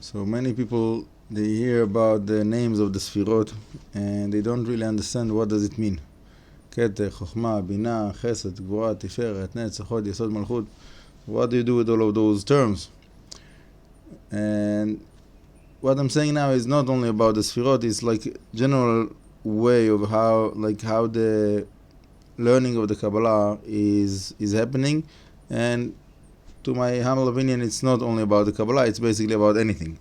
So many people, they hear about the names of the Sefirot and they don't really understand what does it mean. ketter, chokhmah, binah, chesed, gvura, tiferet, netzach, hod, yesod, malchut. What do you do with all of those terms? And what I'm saying now is not only about the Sefirot, it's like general way of how the learning of the Kabbalah is happening. And to my humble opinion, it's not only about the Kabbalah, it's basically about anything.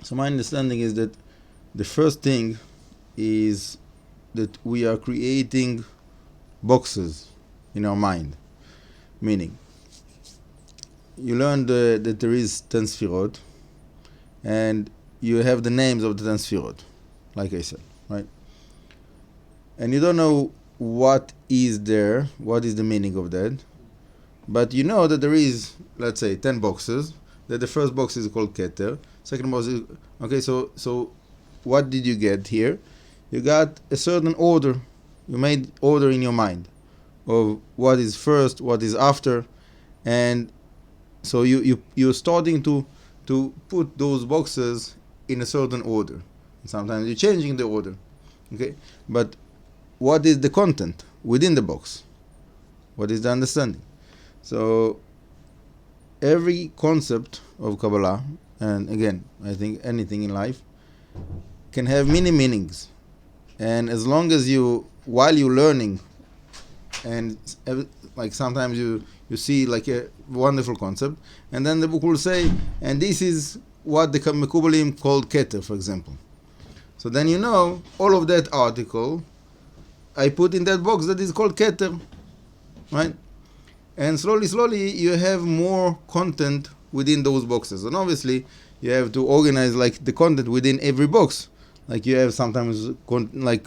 So my understanding is that the first thing is that we are creating boxes in our mind. Meaning, you learned that there is 10 Sefirot, and you have the names of the 10 Sefirot, like I said, right? And you don't know what is there, what is the meaning of that, but you know that there is, let's say, 10 boxes, that the first box is called ketter, second box is, okay, so what did you get here? You got a certain order, you made order in your mind of what is first, what is after, and so you're starting to put those boxes in a certain order. Sometimes you're changing the order, okay? But what is the content within the box? What is the understanding? So every concept of Kabbalah, and again, I think anything in life, can have many meanings. And as long as while you're learning, and like sometimes you see like a wonderful concept, and then the book will say, and this is what the Kebbalim called ketter, for example. So then you know all of that article I put in that box that is called ketter, right? And slowly you have more content within those boxes. And obviously you have to organize like the content within every box. Like you have sometimes like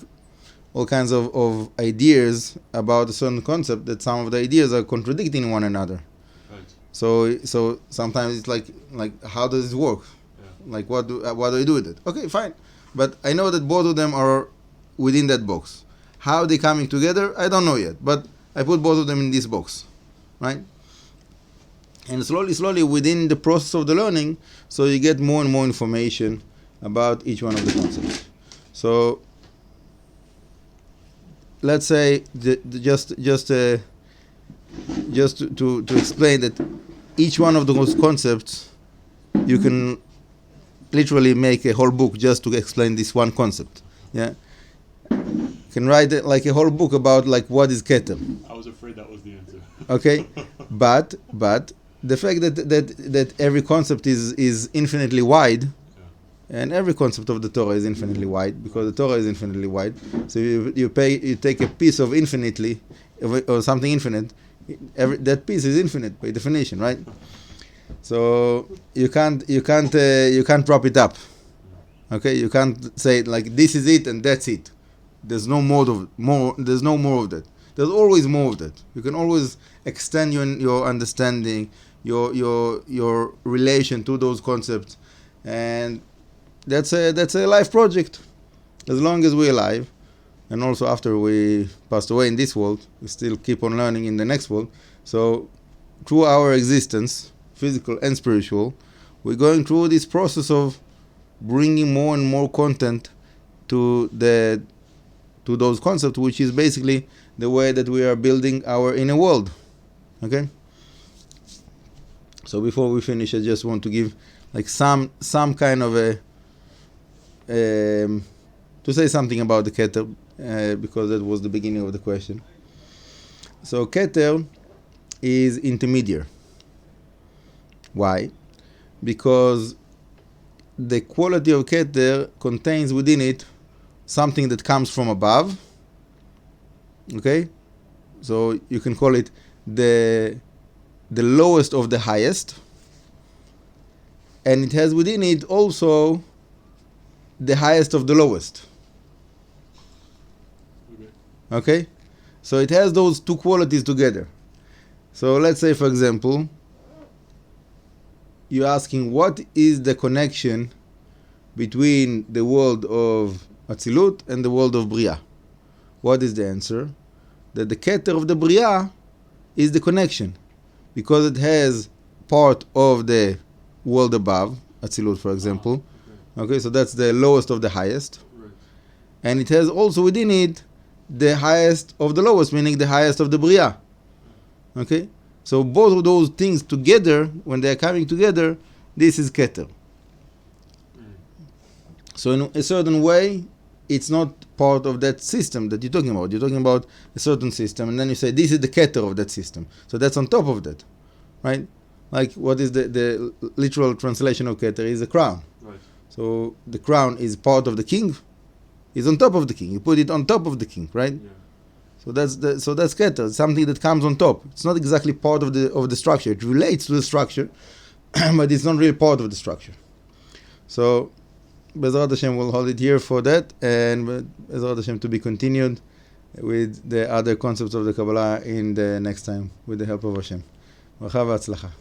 all kinds of ideas about a certain concept, that some of the ideas are contradicting one another. Right. So sometimes it's like how does it work? Yeah. Like what do I do with it? Okay, fine. But I know that both of them are within that box. How are they coming together? I don't know yet. But I put both of them in this box, right? And slowly within the process of the learning, so you get more and more information about each one of the concepts. So let's say just to explain that each one of those concepts, you can literally make a whole book just to explain this one concept. Yeah, you can write like a whole book about like what is ketter. I was afraid that was the answer. Okay, but the fact that every concept is infinitely wide. And every concept of the Torah is infinitely wide, because the Torah is infinitely wide. So you take a piece of infinitely, or something infinite, that piece is infinite by definition, right? So you can't prop it up. Okay, you can't say like this is it and that's it. There's no There's no more of that. There's always more of that. You can always extend your understanding, your relation to those concepts, and that's a life project. As long as we're alive, and also after we passed away in this world, we still keep on learning in the next world. So through our existence, physical and spiritual, we're going through this process of bringing more and more content to those concepts, which is basically the way that we are building our inner world. Okay? So before we finish, I just want to give like some kind of to say something about the ketter, because that was the beginning of the question. So ketter is intermediary. Why? Because the quality of ketter contains within it something that comes from above. Okay? So you can call it the lowest of the highest. And it has within it also the highest of the lowest. Okay? So it has those two qualities together. So let's say, for example, you're asking what is the connection between the world of Atzilut and the world of Bria. What is the answer? That the ketter of the Bria is the connection, because it has part of the world above, Atzilut, for example. Okay, so that's the lowest of the highest. Right. And it has also within it the highest of the lowest, meaning the highest of the Bria. Okay? So both of those things together, when they are coming together, this is ketter. So in a certain way, it's not part of that system that you're talking about. You're talking about a certain system, and then you say, this is the ketter of that system. So that's on top of that, right? Like, what is the literal translation of ketter is a crown. Right. So the crown is part of the king, is on top of the king. You put it on top of the king, right? Yeah. So that's ketter, something that comes on top. It's not exactly part of the structure. It relates to the structure, but it's not really part of the structure. So Bezrat Hashem will hold it here for that, and Bezrat Hashem to be continued with the other concepts of the Kabbalah in the next time, with the help of Hashem. Bracha v'atzlacha.